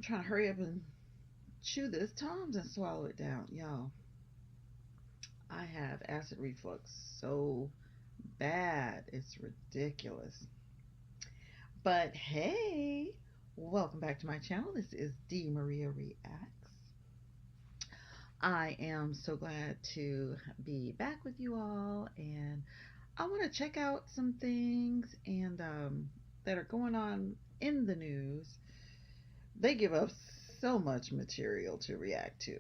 trying to hurry up and chew this Tums and swallow it down. Y'all, I have acid reflux so bad. It's ridiculous. But hey, welcome back to my channel. This is D Maria Reacts. I am so glad to be back with you all, and I want to check out some things and that are going on in the news. They give us so much material to react to.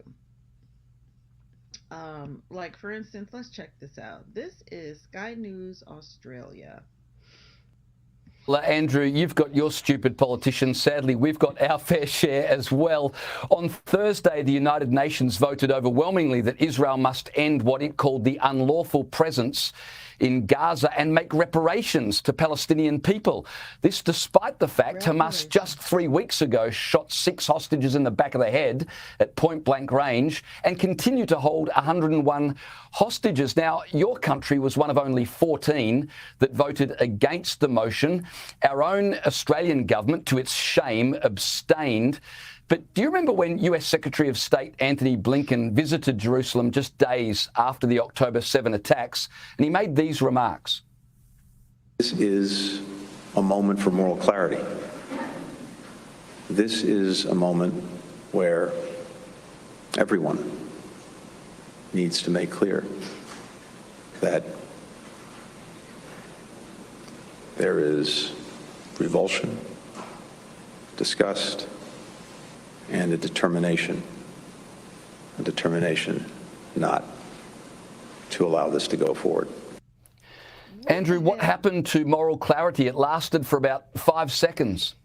Like for instance, let's check this out. This is Sky News Australia. Well, Andrew, you've got your stupid politicians. Sadly, we've got our fair share as well. On Thursday, the United Nations voted overwhelmingly that Israel must end what it called the unlawful presence in Gaza and make reparations to Palestinian people. This despite the fact Hamas just 3 weeks ago shot 6 hostages in the back of the head at point-blank range and continue to hold 101 hostages. Now, your country was one of only 14 that voted against the motion. Our own Australian government, to its shame, abstained. But do you remember when US Secretary of State Antony Blinken visited Jerusalem just days after the October 7 attacks, and he made these remarks? This is a moment for moral clarity. This is a moment where everyone needs to make clear that there is revulsion, disgust, and a determination not to allow this to go forward. Andrew, what happened to moral clarity? It lasted for about 5 seconds.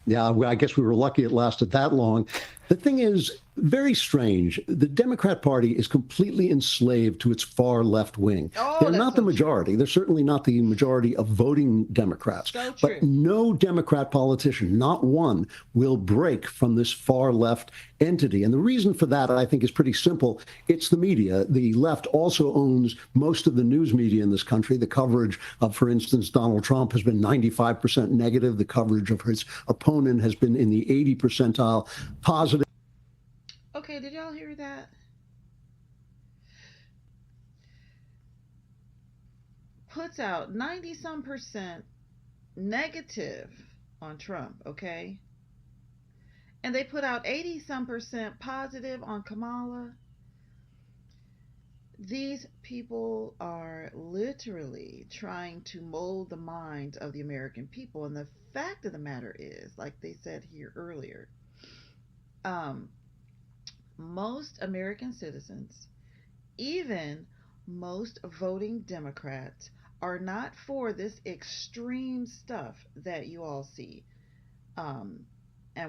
Yeah, well, I guess we were lucky it lasted that long. The thing is, very strange. The Democrat Party is completely enslaved to its far left wing. They're not the majority. They're certainly not the majority of voting Democrats. But no Democrat politician, not one, will break from this far left entity. And the reason for that, I think, is pretty simple. It's the media. The left also owns most of the news media in this country. The coverage of, for instance, Donald Trump has been 95% negative. The coverage of his opponent has been in the 80 percentile positive. Okay, did y'all hear that? Puts out 90 some percent negative on Trump, okay? And they put out 80 some percent positive on Kamala. These people are literally trying to mold the minds of the American people. And the fact of the matter is, like they said here earlier, most American citizens, even most voting Democrats, are not for this extreme stuff that you all see. And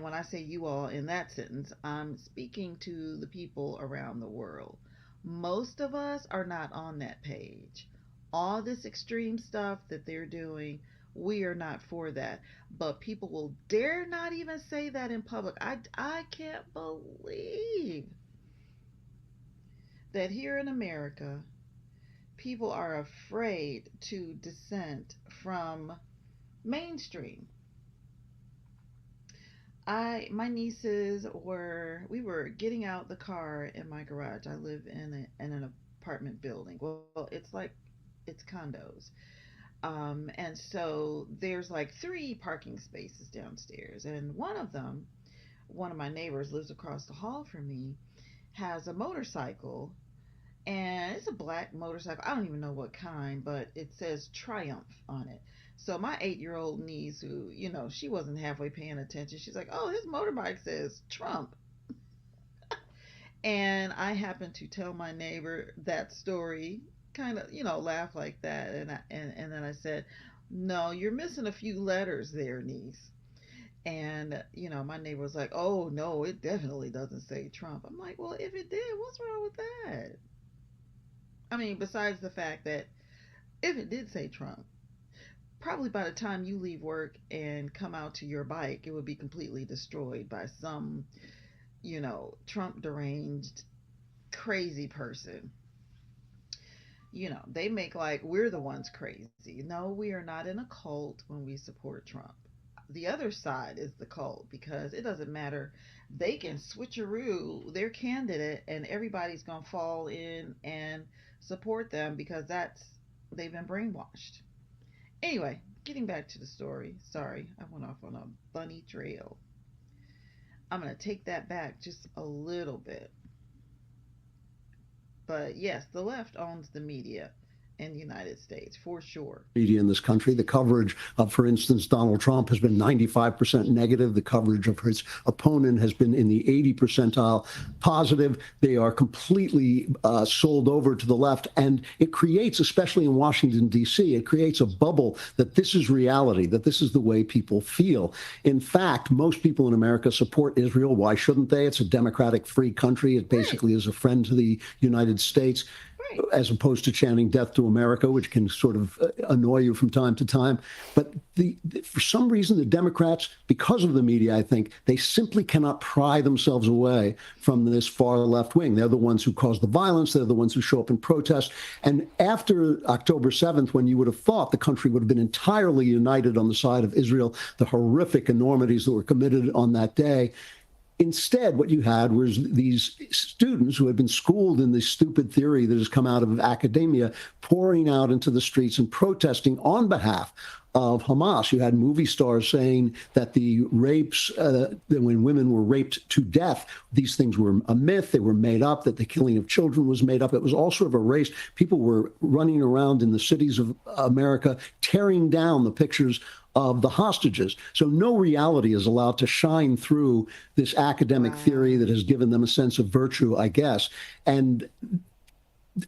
when I say you all in that sentence, I'm speaking to the people around the world. Most of us are not on that page. All this extreme stuff that they're doing, we are not for that. But people will dare not even say that in public. I can't believe that here in America, people are afraid to dissent from mainstream. My nieces we were getting out the car in my garage. I live in an apartment building. Well, it's condos. And so there's like 3 parking spaces downstairs, and one of my neighbors lives across the hall from me, has a motorcycle, and it's a black motorcycle. I don't even know what kind, but it says Triumph on it. So my 8-year-old niece, who, she wasn't halfway paying attention, she's like, "Oh, his motorbike says Trump." And I happened to tell my neighbor that story, kind of, laugh like that. And then I said, "No, you're missing a few letters there, niece." And, my neighbor was like, "Oh, no, it definitely doesn't say Trump." I'm like, "Well, if it did, what's wrong with that?" I mean, besides the fact that if it did say Trump, probably by the time you leave work and come out to your bike, it would be completely destroyed by some, Trump deranged, crazy person. They make like we're the ones crazy. No, we are not in a cult when we support Trump. the other side is the cult, because it doesn't matter. They can switcheroo their candidate and everybody's going to fall in and support them because they've been brainwashed. Anyway, getting back to the story. Sorry, I went off on a bunny trail. I'm going to take that back just a little bit. But yes, the left owns the media in the United States, for sure. Media in this country. The coverage of, for instance, Donald Trump has been 95% negative. The coverage of his opponent has been in the 80 percentile positive. They are completely sold over to the left. And it creates, especially in Washington, D.C., it creates a bubble that this is reality, that this is the way people feel. In fact, most people in America support Israel. Why shouldn't they? It's a democratic, free country. It basically is a friend to the United States. Right. As opposed to chanting death to America, which can sort of annoy you from time to time. But for some reason, the Democrats, because of the media, I think, they simply cannot pry themselves away from this far left wing. They're the ones who cause the violence. They're the ones who show up in protest. And after October 7th, when you would have thought the country would have been entirely united on the side of Israel, the horrific enormities that were committed on that day, instead, what you had was these students who had been schooled in this stupid theory that has come out of academia pouring out into the streets and protesting on behalf of Hamas. You had movie stars saying that the rapes, when women were raped to death, these things were a myth. They were made up, that the killing of children was made up. It was all sort of erased. People were running around in the cities of America, tearing down the pictures of the hostages. So no reality is allowed to shine through this academic theory that has given them a sense of virtue, I guess. And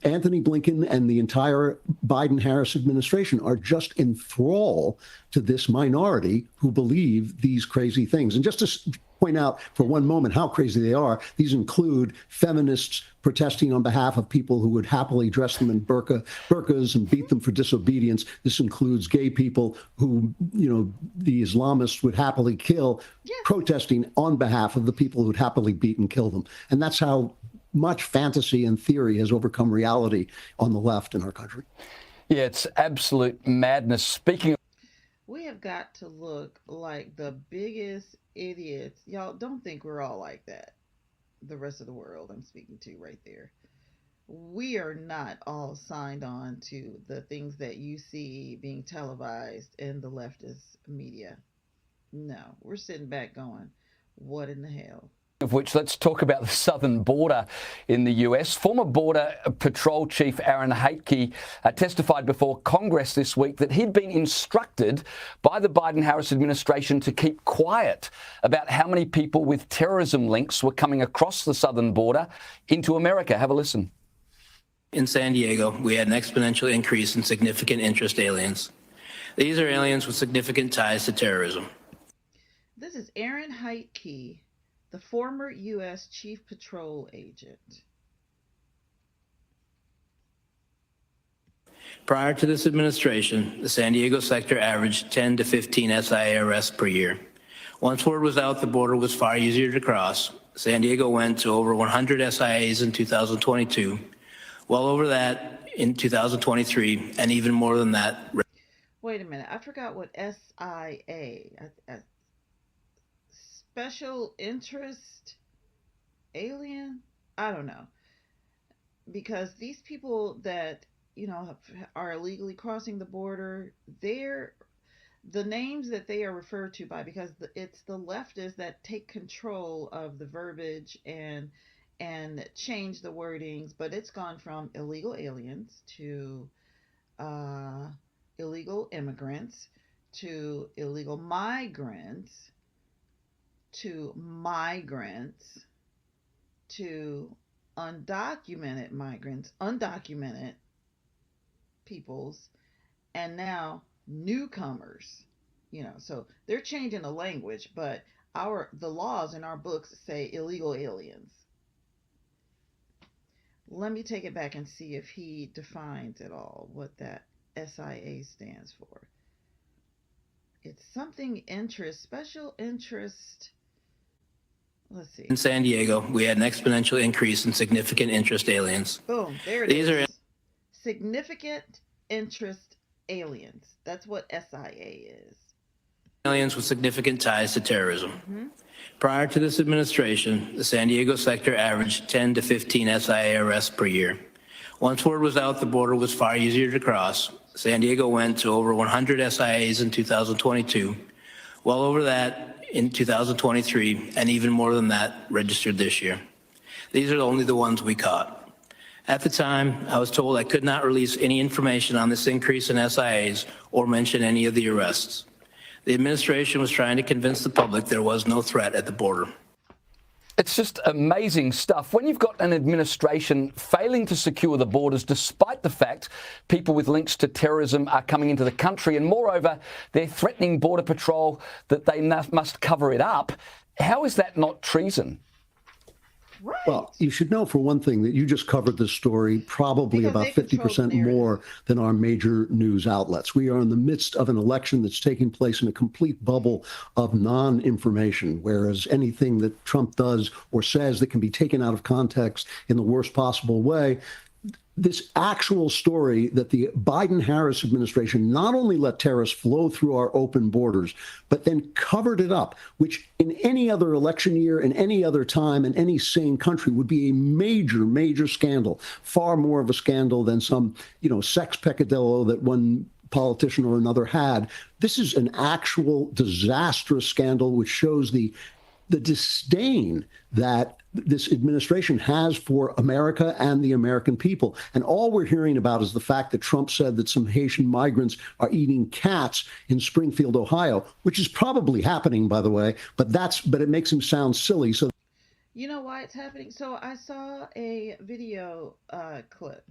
Anthony Blinken and the entire Biden-Harris administration are just in thrall to this minority who believe these crazy things. And just to point out for one moment how crazy they are, these include feminists protesting on behalf of people who would happily dress them in burqas and beat them for disobedience. This includes gay people who, the Islamists would happily kill, protesting on behalf of the people who'd happily beat and kill them. And that's how much fantasy and theory has overcome reality on the left in our country. Yeah, it's absolute madness. Speaking of, we have got to look like the biggest idiots. Y'all don't think we're all like that. The rest of the world I'm speaking to right there. We are not all signed on to the things that you see being televised in the leftist media. No, we're sitting back going, what in the hell? Of which, let's talk about the southern border in the US. Former Border Patrol Chief Aaron Heitke testified before Congress this week that he'd been instructed by the Biden-Harris administration to keep quiet about how many people with terrorism links were coming across the southern border into America. Have a listen. In San Diego, we had an exponential increase in significant interest aliens. These are aliens with significant ties to terrorism. This is Aaron Heitke, the former U.S. Chief Patrol Agent. Prior to this administration, the San Diego sector averaged 10 to 15 SIA arrests per year. Once word was out the border was far easier to cross, San Diego went to over 100 SIAs in 2022, well over that in 2023, and even more than that. Wait a minute, I forgot what SIA, Special Interest Alien? I don't know. Because these people that, are illegally crossing the border, they're the names that they are referred to by, because it's the leftists that take control of the verbiage and change the wordings, but it's gone from illegal aliens to illegal immigrants to illegal migrants to migrants to undocumented migrants, undocumented peoples, and now newcomers. So they're changing the language, but the laws in our books say illegal aliens. Let me take it back and see if he defines at all what that SIA stands for. It's something interest, special interest. Let's see. In San Diego, we had an exponential increase in significant interest aliens. Boom, there it is. Significant interest aliens. That's what SIA is. aliens with significant ties to terrorism. Prior to this administration, the San Diego sector averaged 10 to 15 SIA arrests per year. Once word was out the border was far easier to cross, San Diego went to over 100 SIAs in 2022, well over that in 2023, and even more than that registered this year. These are only the ones we caught. At the time, I was told I could not release any information on this increase in SIAs or mention any of the arrests. The administration was trying to convince the public there was no threat at the border. It's just amazing stuff. When you've got an administration failing to secure the borders, despite the fact people with links to terrorism are coming into the country, and moreover, they're threatening Border Patrol that they must cover it up, how is that not treason? Right. Well, you should know, for one thing, that you just covered this story probably Because about they control 50% the narrative. more than our major news outlets. We are in the midst of an election that's taking place in a complete bubble of non-information, whereas anything that Trump does or says that can be taken out of context in the worst possible way, this actual story that the Biden-Harris administration not only let terrorists flow through our open borders, but then covered it up, which in any other election year, in any other time, in any sane country would be a major, major scandal, far more of a scandal than some, sex peccadillo that one politician or another had. This is an actual disastrous scandal, which shows the disdain that this administration has for America and the American people. And all we're hearing about is the fact that Trump said that some Haitian migrants are eating cats in Springfield, Ohio, which is probably happening, by the way, but it makes him sound silly. So You know why it's happening? So I saw a video clip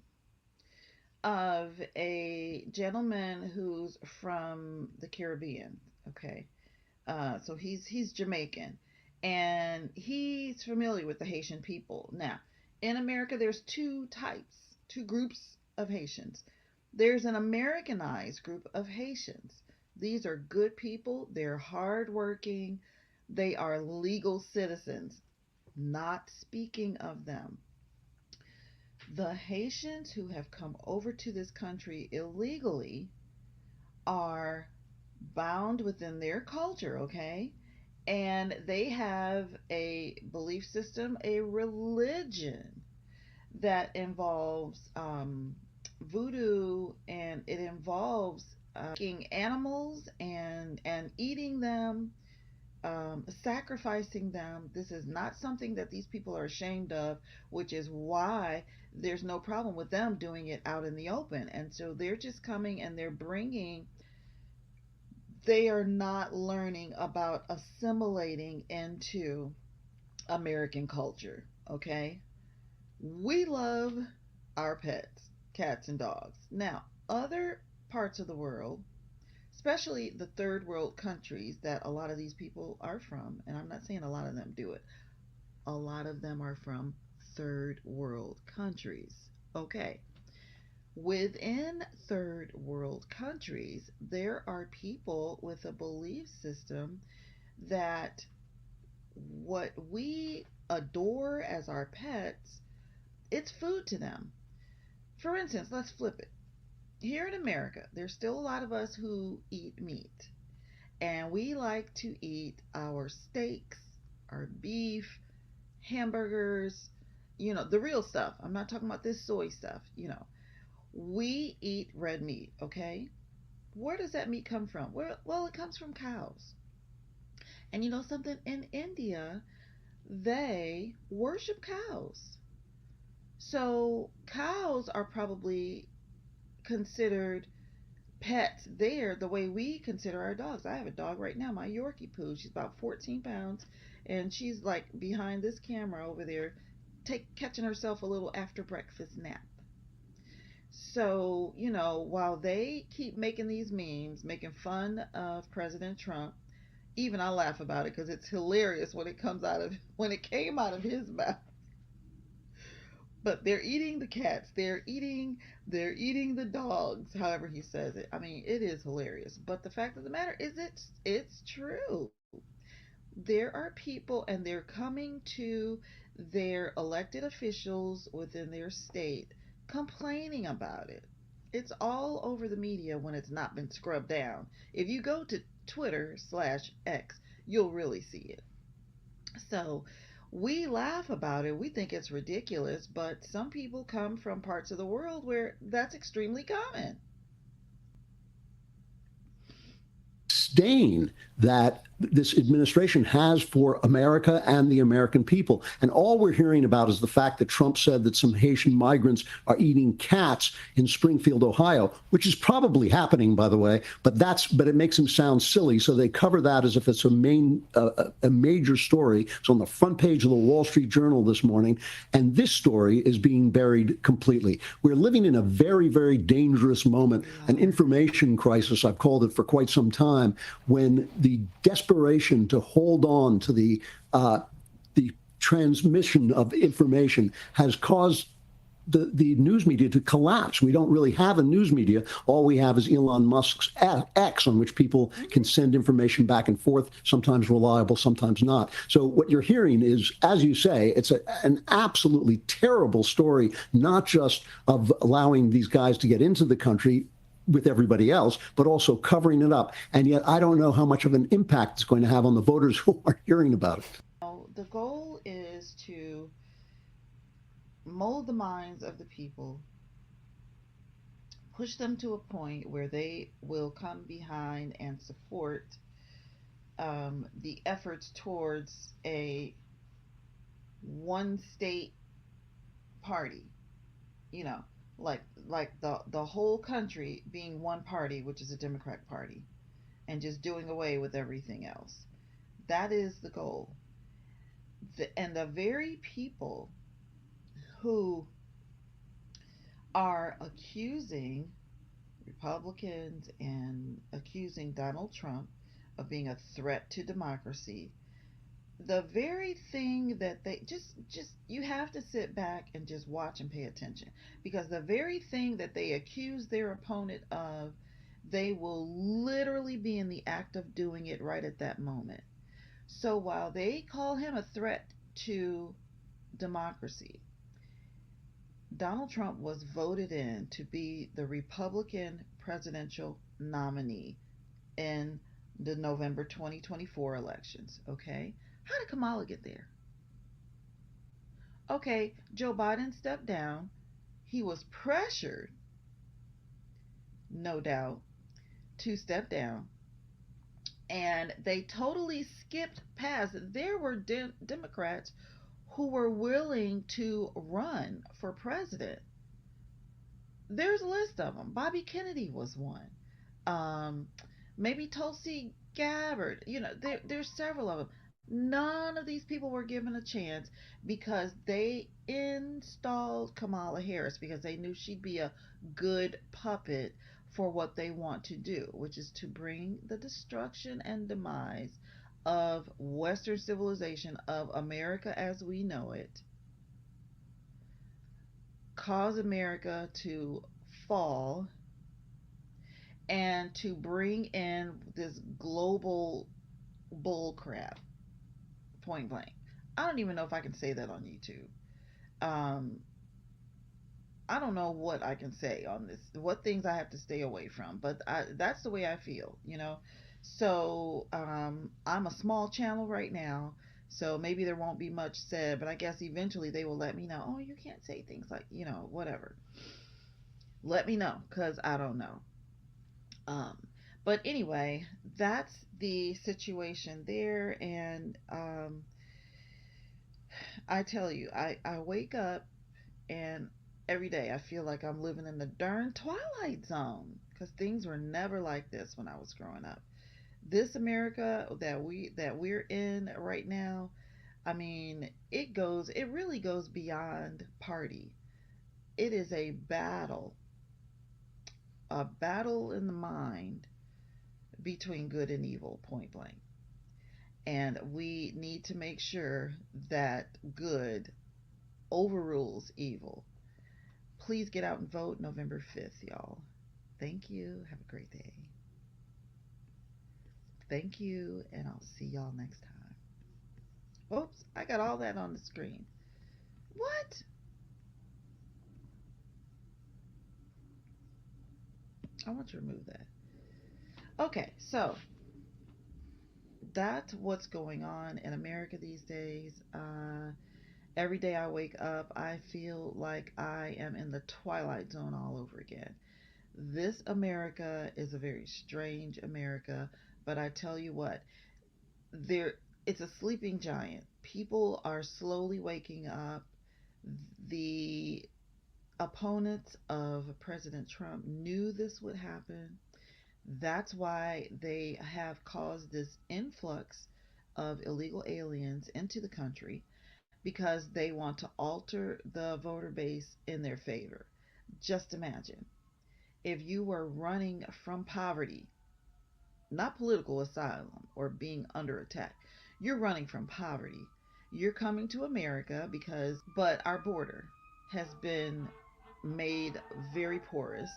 of a gentleman who's from the Caribbean. Okay. So he's Jamaican, and he's familiar with the Haitian people. Now, in America, there's two groups of Haitians. There's an Americanized group of Haitians. These are good people. They're hardworking. They are legal citizens. Not speaking of them. The Haitians who have come over to this country illegally are bound within their culture, okay? And they have a belief system, a religion that involves voodoo, and it involves taking animals and eating them, sacrificing them. This is not something that these people are ashamed of, which is why there's no problem with them doing it out in the open. And so they're just coming and they are not learning about assimilating into American culture, okay? We love our pets, cats and dogs. Now, other parts of the world, especially the third world countries that a lot of these people are from, and I'm not saying a lot of them do it, a lot of them are from third world countries, okay? Within third world countries, there are people with a belief system that what we adore as our pets, it's food to them. For instance, let's flip it. Here in America, there's still a lot of us who eat meat, and we like to eat our steaks, our beef, hamburgers, the real stuff. I'm not talking about this soy stuff. We eat red meat, okay? Where does that meat come from? Well, it comes from cows. And you know something? In India, they worship cows. So cows are probably considered pets there the way we consider our dogs. I have a dog right now, my Yorkie Poo. She's about 14 pounds, and she's like behind this camera over there, catching herself a little after breakfast nap. So, while they keep making these memes, making fun of President Trump, even I laugh about it because it's hilarious when it came out of his mouth. But they're eating the cats, they're eating the dogs, however he says it. I mean, it is hilarious. But the fact of the matter is it's true. There are people, and they're coming to their elected officials within their state complaining about it. It's all over the media when it's not been scrubbed down. If you go to Twitter/X, you'll really see it. So we laugh about it. We think it's ridiculous, but some people come from parts of the world where that's extremely common. Disdain that this administration has for America and the American people. And all we're hearing about is the fact that Trump said that some Haitian migrants are eating cats in Springfield, Ohio, which is probably happening, by the way, but it makes him sound silly. So they cover that as if it's a major story. It's on the front page of the Wall Street Journal this morning, and this story is being buried completely. We're living in a very, very dangerous moment, an information crisis, I've called it for quite some time, when the desperation to hold on to the transmission of information has caused the news media to collapse. We don't really have a news media. All we have is Elon Musk's X, on which people can send information back and forth, sometimes reliable, sometimes not. So what you're hearing is, as you say, it's an absolutely terrible story, not just of allowing these guys to get into the country with everybody else, but also covering it up. And yet I don't know how much of an impact it's going to have on the voters who are hearing about it. The goal is to mold the minds of the people, push them to a point where they will come behind and support the efforts towards a one state party, you know, like the whole country being one party, which is a Democrat party, and just doing away with everything else. That is the goal. And the very people who are accusing Republicans and accusing Donald Trump of being a threat to democracy, the very thing that they just you have to sit back and just watch and pay attention, because the very thing that they accuse their opponent of, they will literally be in the act of doing it right at that moment. So while they call him a threat to democracy, Donald Trump was voted in to be the Republican presidential nominee in the November 2024 elections. Okay, how did Kamala get there? Okay, Joe Biden stepped down. He was pressured, no doubt, to step down. And they totally skipped past. There were Democrats who were willing to run for president. There's a list of them. Bobby Kennedy was one. Um, Maybe Tulsi Gabbard. There's several of them. None of these people were given a chance because they installed Kamala Harris because they knew she'd be a good puppet for what they want to do, which is to bring the destruction and demise of Western civilization, of America as we know it, cause America to fall, and to bring in this global bull crap, point blank. I don't even know if I can say that on YouTube. Um, I don't know what I can say on this, what things I have to stay away from, but that's the way I feel. So I'm a small channel right now, so maybe there won't be much said, but I guess eventually they will let me know, oh, you can't say things like, whatever. Let me know, because I don't know. Um, but anyway, that's the situation there. And I tell you, I wake up and every day I feel like I'm living in the darn twilight zone, because things were never like this when I was growing up. This America that we're in right now, I mean, it really goes beyond party. It is a battle in the mind between good and evil, point blank. And we need to make sure that good overrules evil. Please get out and vote November 5th, y'all. Thank you. Have a great day. Thank you, and I'll see y'all next time. Oops, I got all that on the screen. What? I want to remove that. Okay, so that's what's going on in America these days. Every day I wake up, I feel like I am in the Twilight Zone all over again. This America is a very strange America, but I tell you what, there it's a sleeping giant. People are slowly waking up. The opponents of President Trump knew this would happen. That's why they have caused this influx of illegal aliens into the country because they want to alter the voter base in their favor. Just imagine if you were running from poverty, not political asylum or being under attack. You're running from poverty. You're coming to America but our border has been made very porous,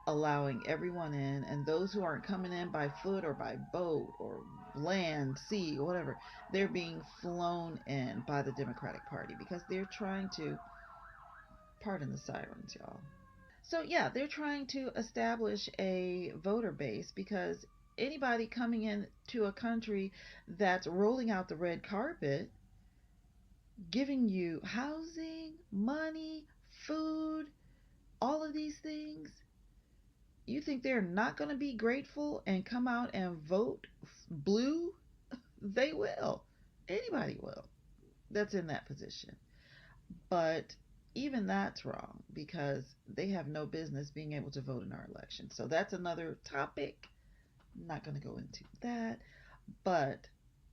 allowing everyone in, and those who aren't coming in by foot or by boat or land, sea, whatever, they're being flown in by the Democratic Party because they're trying to, pardon the sirens, y'all. So, yeah, they're trying to establish a voter base because anybody coming into a country that's rolling out the red carpet, giving you housing, money, food, all of these things, you think they're not going to be grateful and come out and vote blue? They will. Anybody will that's in that position. But even that's wrong because they have no business being able to vote in our election. So that's another topic. I'm not going to go into that. But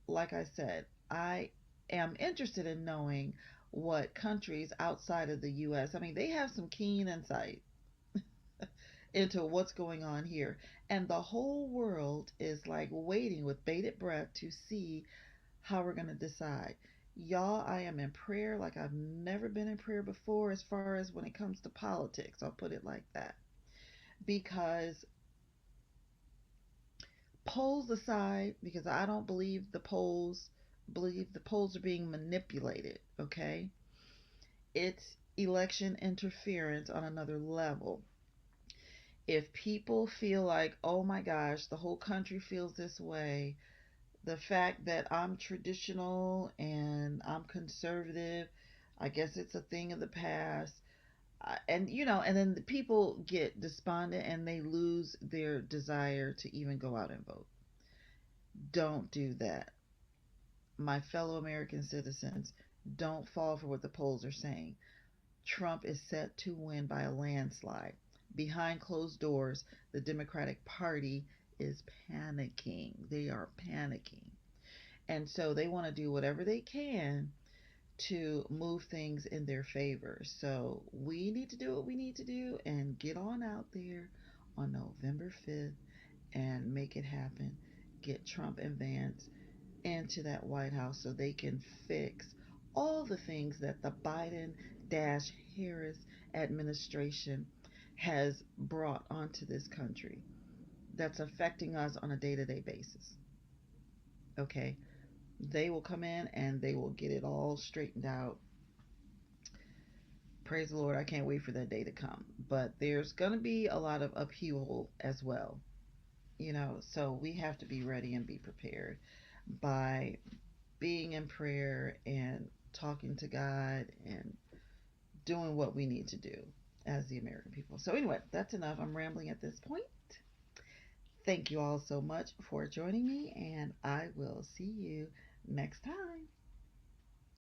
like I said, I am interested in knowing what countries outside of the US, I mean, they have some keen insight into what's going on here. And the whole world is like waiting with bated breath to see how we're going to decide. Y'all, I am in prayer like I've never been in prayer before as far as when it comes to politics. I'll put it like that. Because polls aside, because I don't believe the polls are being manipulated, okay? It's election interference on another level. If people feel like, oh my gosh, the whole country feels this way, the fact that I'm traditional and I'm conservative, I guess it's a thing of the past. And and then the people get despondent and they lose their desire to even go out and vote. Don't do that. My fellow American citizens, don't fall for what the polls are saying. Trump is set to win by a landslide. Behind closed doors, the Democratic Party is panicking. They are panicking. And so they want to do whatever they can to move things in their favor. So we need to do what we need to do and get on out there on November 5th and make it happen. Get Trump and Vance into that White House so they can fix all the things that the Biden Harris administration has brought onto this country that's affecting us on a day to day basis. Okay? They will come in and they will get it all straightened out. Praise the Lord. I can't wait for that day to come. But there's going to be a lot of upheaval as well. So we have to be ready and be prepared by being in prayer and talking to God and doing what we need to do as the American people. So, anyway, that's enough. I'm rambling at this point. Thank you all so much for joining me, and I will see you next time.